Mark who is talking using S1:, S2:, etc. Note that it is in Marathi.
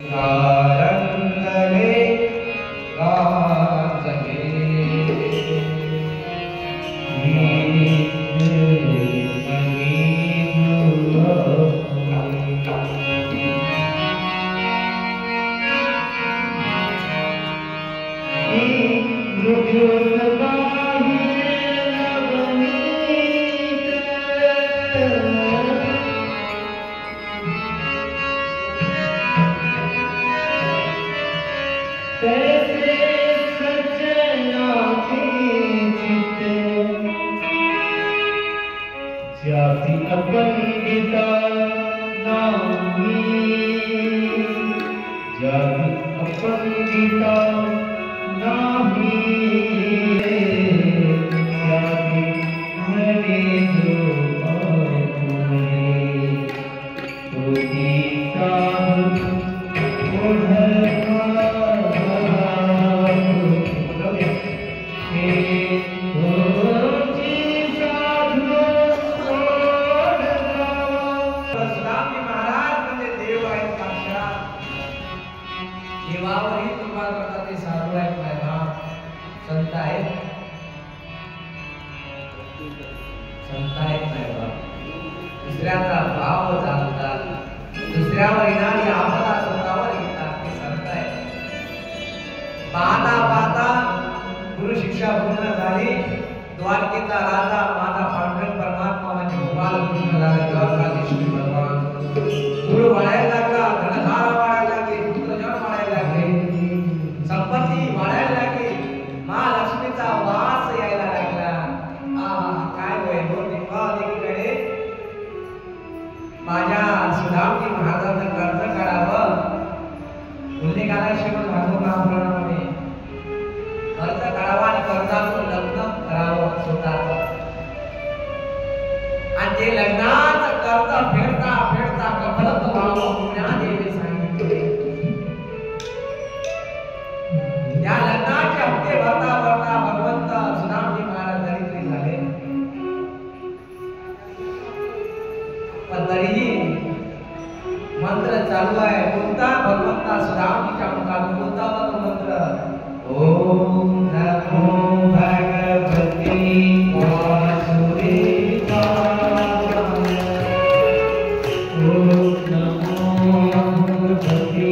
S1: गारंगले गाजले कैसे सजना के चिते जाति अपन गीता नामी जाति अपन गीता नामी जाति मरे जो अपने तो गीता देवावरही कृपा करतात ते साधू आहेत माझा संत आहेत माझा दुसऱ्याचा भाव जाणतात दुसऱ्यावर येणारी आपदा स्वतःवर येतात ते संत आहेत पाहता पाहता गुरु शिक्षा पूर्ण झाली द्वारकेचा राजा माझा पांडुरंग परमात्मा म्हणजे गोपाल कृष्ण झाला द्वारकाधीश भगवान गुरु वाढायला लागला धनधारा वाढायला लागली पुत्रजन वाढायला लागले संपत्ती वाढायला लागली महालक्ष्मीचा वास यायला लागला काय वैभव देखील माझ्या सुदामजी महाराजांचं कर्ज काढावं उल्लेखाला श्रीमद भागवत महापुराणामध्ये कर्ज काढावं आणि कर्जातून लग्न करावं स्वतःचं आणि ते लग्नाचं कर्ज फेडता फेडता कफलत व्हावं ज्ञानदेवी सांगितले त्या लग्नाचे हप्ते भरता भरता भगवंत सुदामजी महाराज दरिद्री झाले पण तरीही मंत्र चालू आहे कोणता भगवंता सुदामजीच्या मुखातून कोणता मंत्र ओम नमो भगवती वासुदेवाय ओम नमो भगवती